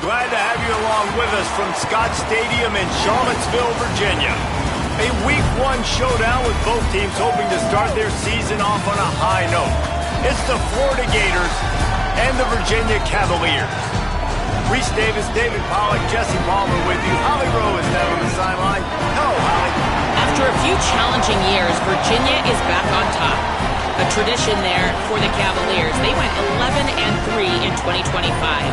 glad to have you along with us from Scott Stadium in Charlottesville, Virginia. A Week 1 showdown with both teams hoping to start their season off on a high note. It's the Florida Gators and the Virginia Cavaliers. Reese Davis, David Pollack, Jesse Palmer with you. Holly Rowe is down on the sideline. Hello, Holly. After a few challenging years, Virginia is back on top. A tradition there for the Cavaliers. They went 11-3 in 2025.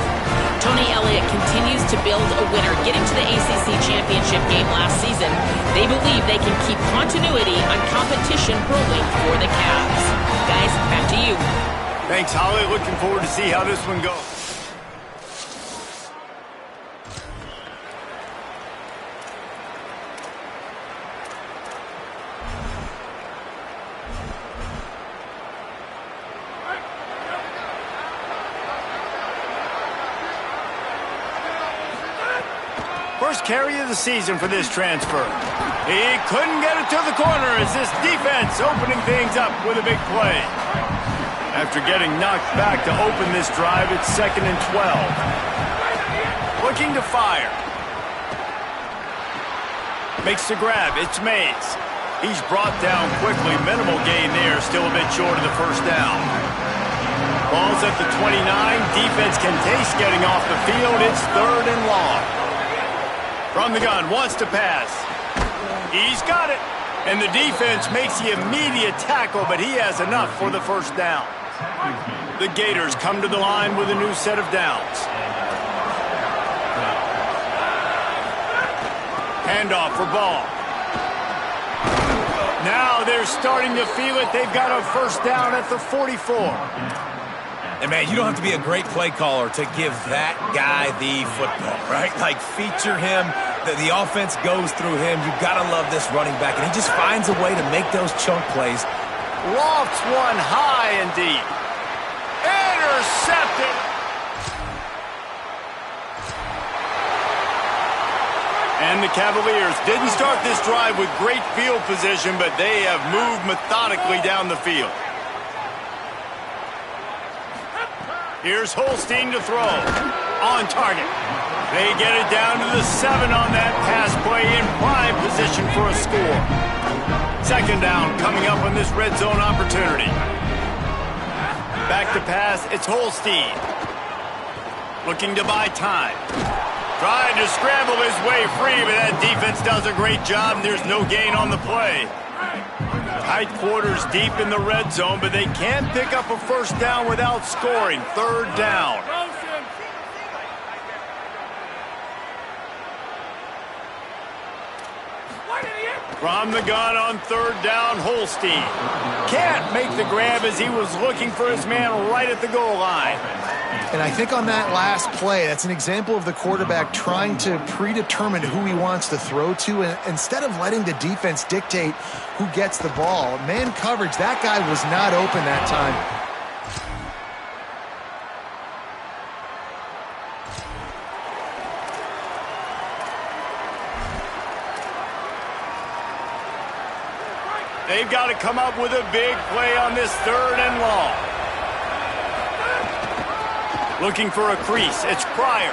Tony Elliott continues to build a winner, getting to the ACC championship game last season. They believe they can keep continuity on competition rolling for the Cavs. Guys, back to you. Thanks, Holly. Looking forward to see how this one goes. First carry of the season for this transfer. He couldn't get it to the corner as this defense opening things up with a big play. After getting knocked back to open this drive, it's 2nd and 12. Looking to fire. Makes the grab. It's Mays. He's brought down quickly. Minimal gain there. Still a bit short of the first down. Ball's at the 29. Defense can taste getting off the field. It's 3rd and long. From the gun, wants to pass. He's got it. And the defense makes the immediate tackle, but he has enough for the first down. The Gators come to the line with a new set of downs. Handoff for Ball. Now they're starting to feel it. They've got a first down at the 44. And, man, you don't have to be a great play caller to give that guy the football, right? Like, feature him. The offense goes through him. You've got to love this running back. And he just finds a way to make those chunk plays. Lofts one high and deep. Intercepted. And the Cavaliers didn't start this drive with great field position, but they have moved methodically down the field. Here's Holstein to throw. On target. They get it down to the 7 on that pass play in prime position for a score. 2nd down coming up on this red zone opportunity. Back to pass, it's Holstein. Looking to buy time. Trying to scramble his way free, but that defense does a great job, and there's no gain on the play. Tight quarters deep in the red zone, but they can't pick up a first down without scoring. 3rd down. From the gun on 3rd down, Holstein. Can't make the grab as he was looking for his man right at the goal line. And I think on that last play, that's an example of the quarterback trying to predetermine who he wants to throw to, and instead of letting the defense dictate who gets the ball. Man coverage, that guy was not open that time. They've got to come up with a big play on this 3rd and long. Looking for a crease. It's Pryor.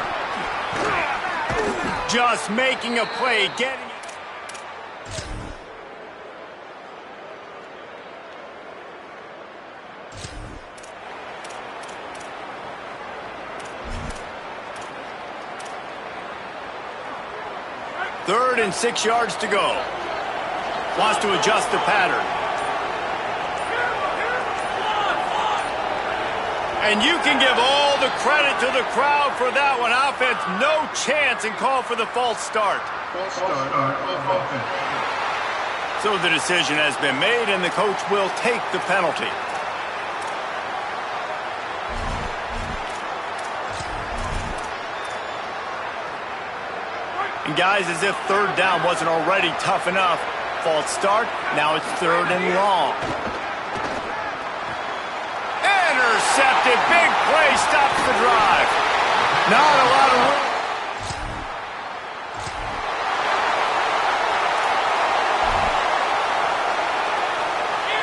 Just making a play. Getting it. Third and 6 yards to go. Wants to adjust the pattern. And you can give all the credit to the crowd for that one. Offense, no chance, and call for the false start. So the decision has been made, and the coach will take the penalty. And guys, as if 3rd down wasn't already tough enough. False start. Now it's 3rd and long. Intercepted. Big play. Stops the drive. Not a lot of room.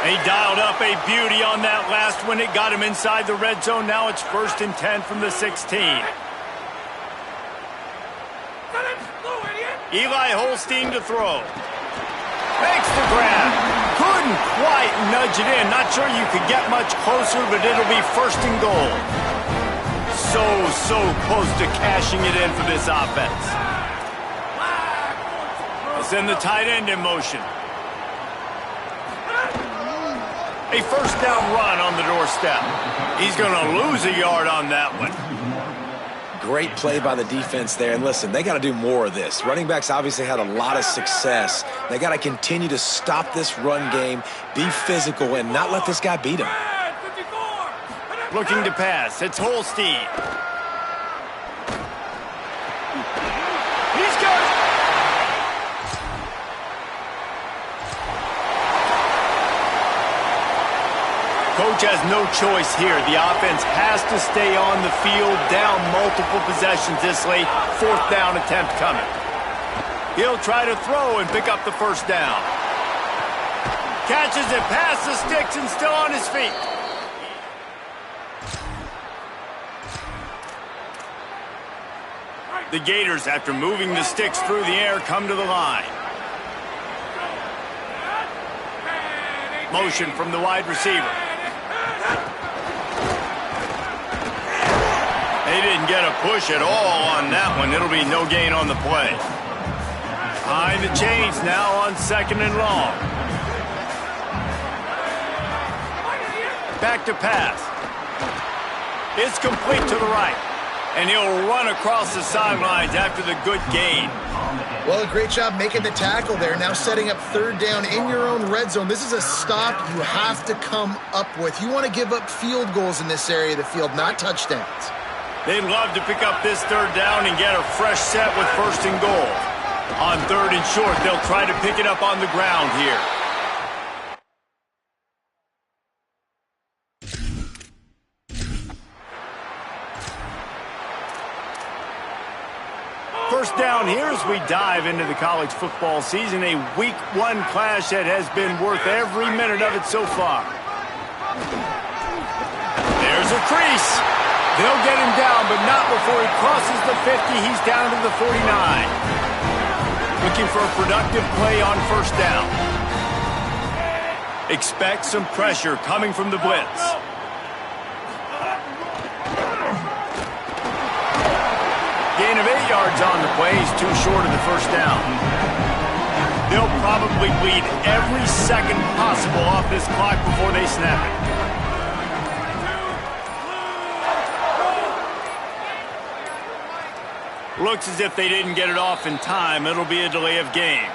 He dialed up a beauty on that last one. It got him inside the red zone. Now it's 1st and 10 from the 16. Eli Holstein to throw. Makes the grab. Couldn't quite nudge it in. Not sure you could get much closer, but it'll be first and goal. So close to cashing it in for this offense. Let's send the tight end in motion. A first down run on the doorstep. He's going to lose a yard on that one. Great play by the defense there. And listen, they got to do more of this. Running backs obviously had a lot of success. They got to continue to stop this run game, be physical, and not let this guy beat him. Looking to pass. It's Holstein. He's got it. Coach has no choice here. The offense has to stay on the field, down multiple possessions this late. Fourth down attempt coming. He'll try to throw and pick up the first down. Catches it past the sticks and still on his feet. The Gators, after moving the sticks through the air, come to the line. Motion from the wide receiver. They didn't get a push at all on that one. It'll be no gain on the play. Behind the chains now on second and long. Back to pass. It's complete to the right. And he'll run across the sidelines after the good gain. Well, a great job making the tackle there. Now setting up third down in your own red zone. This is a stop you have to come up with. You want to give up field goals in this area of the field, not touchdowns. They'd love to pick up this third down and get a fresh set with first and goal. On third and short, they'll try to pick it up on the ground here. First down here as we dive into the college football season. A week one clash that has been worth every minute of it so far. There's a crease. They'll get him down, but not before he crosses the 50. He's down to the 49. Looking for a productive play on first down. Expect some pressure coming from the blitz. Gain of 8 yards on the play. He's too short of the first down. They'll probably bleed every second possible off this clock before they snap it. Looks as if they didn't get it off in time. It'll be a delay of game.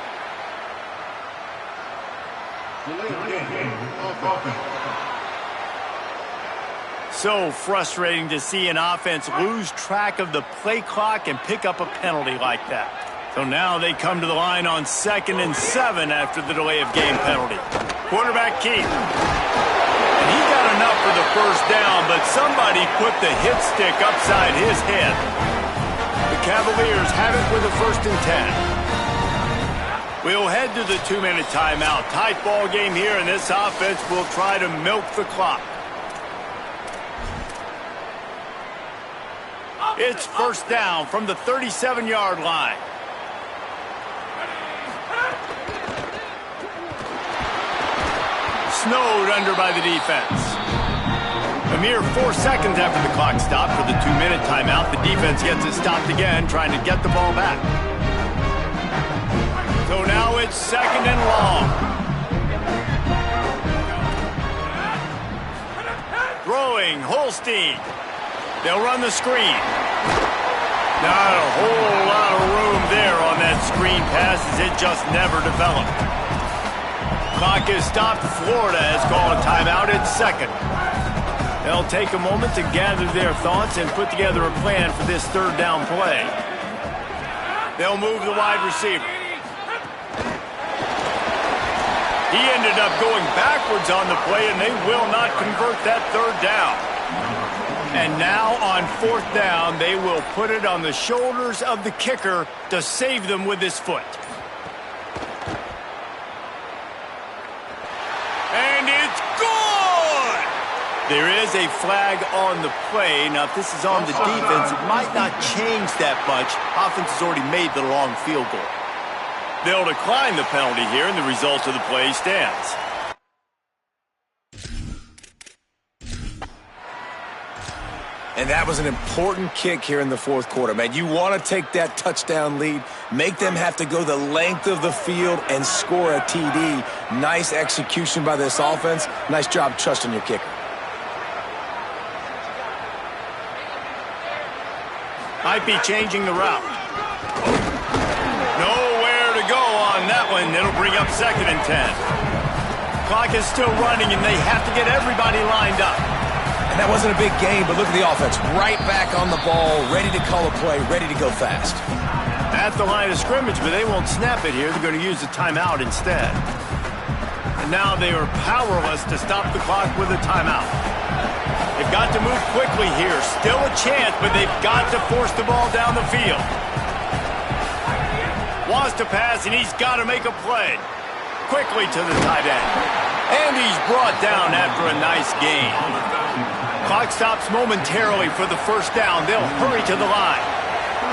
So frustrating to see an offense lose track of the play clock and pick up a penalty like that. So now they come to the line on 2nd and 7 after the delay of game penalty. Quarterback Keith. And he got enough for the first down, but somebody put the hit stick upside his head. The Cavaliers have it with a 1st and 10. We'll head to the 2-minute timeout. Tight ball game here, and this offense will try to milk the clock. It's first down from the 37-yard line. Snowed under by the defense. A mere 4 seconds after the clock stopped for the 2-minute timeout, the defense gets it stopped again, trying to get the ball back. So now it's 2nd and long. Throwing, Holstein. They'll run the screen. Not a whole lot of room there on that screen pass as it just never developed. Clock is stopped. Florida has called a timeout at 2nd. They'll take a moment to gather their thoughts and put together a plan for this third down play. They'll move the wide receiver. He ended up going backwards on the play, and they will not convert that third down. And now on 4th down, they will put it on the shoulders of the kicker to save them with his foot. And it's good! There is a flag on the play. Now, if this is on the defense, it might not change that much. Offense has already made the long field goal. They'll decline the penalty here, and the result of the play stands. And that was an important kick here in the fourth quarter, man. You want to take that touchdown lead, make them have to go the length of the field and score a TD. Nice execution by this offense. Nice job trusting your kicker. Might be changing the route. Nowhere to go on that one. It'll bring up 2nd and 10. Clock is still running, and they have to get everybody lined up. And that wasn't a big game, but look at the offense. Right back on the ball, ready to call a play, ready to go fast. At the line of scrimmage, but they won't snap it here. They're going to use the timeout instead. And now they are powerless to stop the clock with a timeout. They've got to move quickly here. Still a chance, but they've got to force the ball down the field. Wants to pass, and he's got to make a play. Quickly to the tight end. And he's brought down after a nice gain. Clock stops momentarily for the first down. They'll hurry to the line.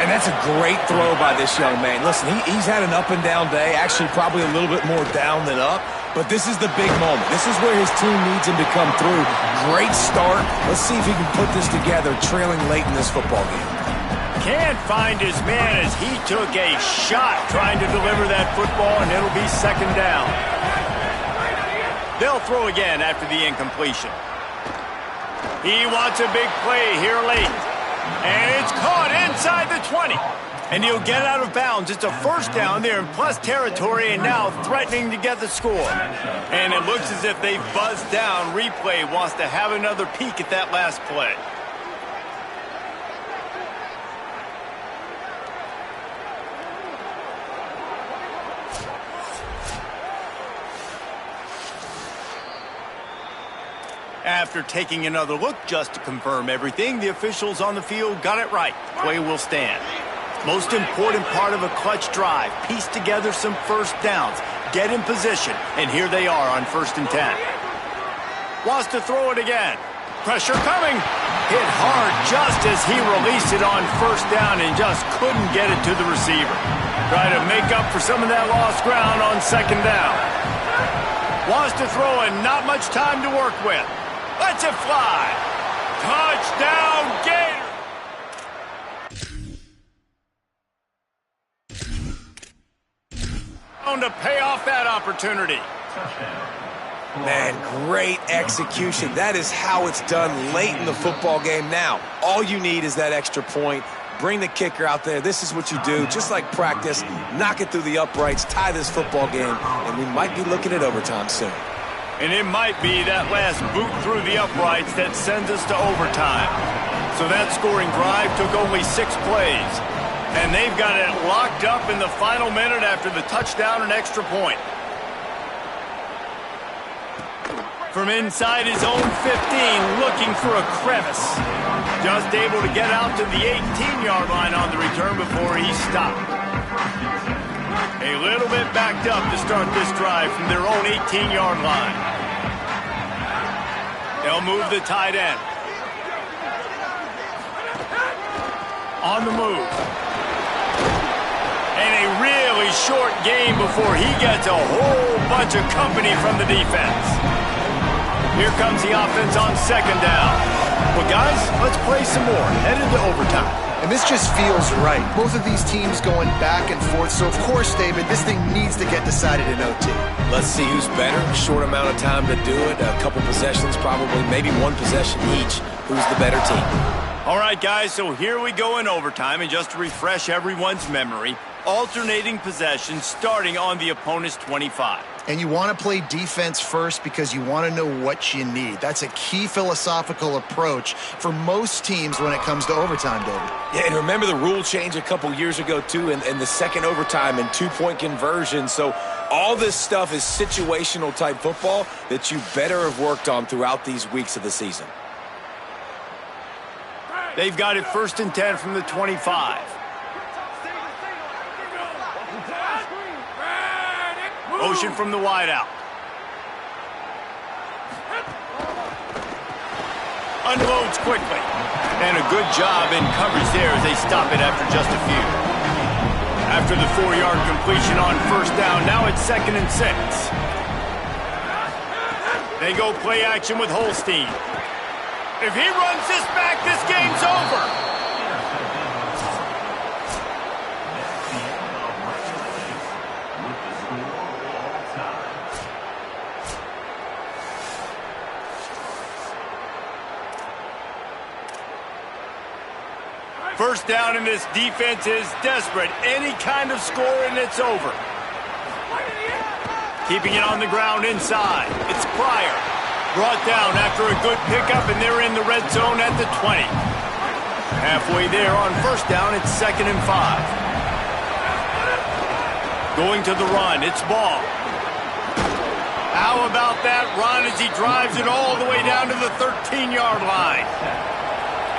And that's a great throw by this young man. Listen, he's had an up-and-down day, actually probably a little bit more down than up, but this is the big moment. This is where his team needs him to come through. Great start. Let's see if he can put this together, trailing late in this football game. Can't find his man as he took a shot trying to deliver that football, and it'll be 2nd down. They'll throw again after the incompletion. He wants a big play here late. And it's caught inside the 20. And he'll get out of bounds. It's a first down there in plus territory and now threatening to get the score. And it looks as if they've buzzed down. Replay wants to have another peek at that last play. After taking another look just to confirm everything, the officials on the field got it right. Play will stand. Most important part of a clutch drive. Piece together some first downs. Get in position. And here they are on 1st and 10. Wants to throw it again. Pressure coming. Hit hard just as he released it on 1st down and just couldn't get it to the receiver. Try to make up for some of that lost ground on 2nd down. Wants to throw and not much time to work with. Lets it fly. Touchdown, Gator. To pay off that opportunity. Man, great execution. That is how it's done late in the football game. Now, all you need is that extra point. Bring the kicker out there. This is what you do. Just like practice, knock it through the uprights, tie this football game, and we might be looking at overtime soon. And it might be that last boot through the uprights that sends us to overtime. So that scoring drive took only 6 plays. And they've got it locked up in the final minute after the touchdown and extra point. From inside his own 15, looking for a crevice. Just able to get out to the 18-yard line on the return before he stopped. A little bit backed up to start this drive from their own 18-yard line. They'll move the tight end. On the move. And a really short game before he gets a whole bunch of company from the defense. Here comes the offense on 2nd down. Well, guys, let's play some more. Headed to overtime. And this just feels right. Both of these teams going back and forth. So, of course, David, this thing needs to get decided in OT. Let's see who's better. Short amount of time to do it. A couple possessions, probably, maybe one possession each. Who's the better team? All right, guys, so here we go in overtime. And just to refresh everyone's memory, alternating possessions starting on the opponent's 25. And you want to play defense first because you want to know what you need. That's a key philosophical approach for most teams when it comes to overtime, David. Yeah, and remember the rule change a couple years ago, too, and the second overtime and 2-point conversion. So all this stuff is situational type football that you better have worked on throughout these weeks of the season. They've got it 1st and 10 from the 25. Motion from the wideout. Unloads quickly. And a good job in coverage there as they stop it after just a few. After the 4-yard completion on first down, now it's 2nd and 6. They go play action with Holstein. If he runs this back, this game's over. First down, and this defense is desperate. Any kind of score, and it's over. Keeping it on the ground inside. It's Pryor. Brought down after a good pickup, and they're in the red zone at the 20. Halfway there on first down, it's 2nd and 5. Going to the run, it's Ball. How about that run as he drives it all the way down to the 13-yard line?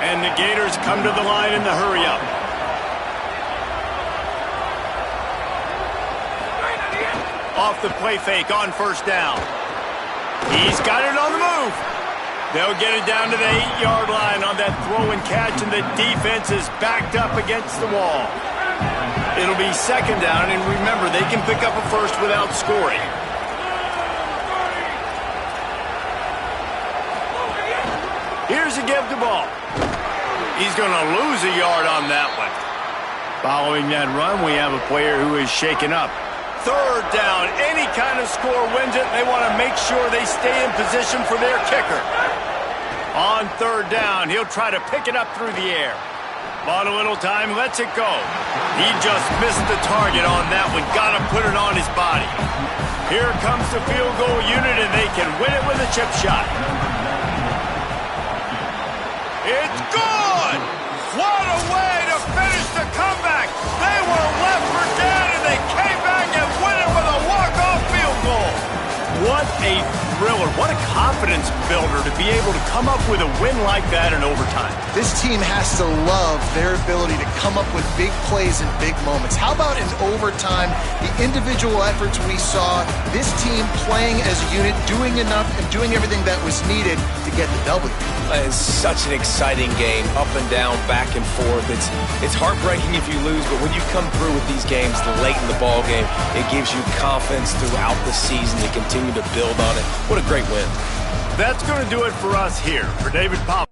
And the Gators come to the line in the hurry-up. Off the play fake on first down. He's got it on the move. They'll get it down to the 8-yard line on that throw and catch, and the defense is backed up against the wall. It'll be 2nd down, and remember, they can pick up a first without scoring. Here's a give the ball. He's going to lose a yard on that one. Following that run, we have a player who is shaken up. 3rd down. Any kind of score wins it. They want to make sure they stay in position for their kicker. On 3rd down, he'll try to pick it up through the air. Bought a little time, lets it go. He just missed the target on that one. Got to put it on his body. Here comes the field goal unit, and they can win it with a chip shot. It's good! What a way to finish the comeback! They were left for dead, and they came back and win it with a walk-off field goal. What a thriller. What a confidence builder to be able to come up with a win like that in overtime. This team has to love their ability to come up with big plays in big moments. How about in overtime, the individual efforts we saw, this team playing as a unit, doing enough and doing everything that was needed to get the W. It's such an exciting game, up and down, back and forth. It's heartbreaking if you lose, but when you come through with these games late in the ball game, it gives you confidence throughout the season to continue to build on it. What a great win. That's going to do it for us here. For David Powell.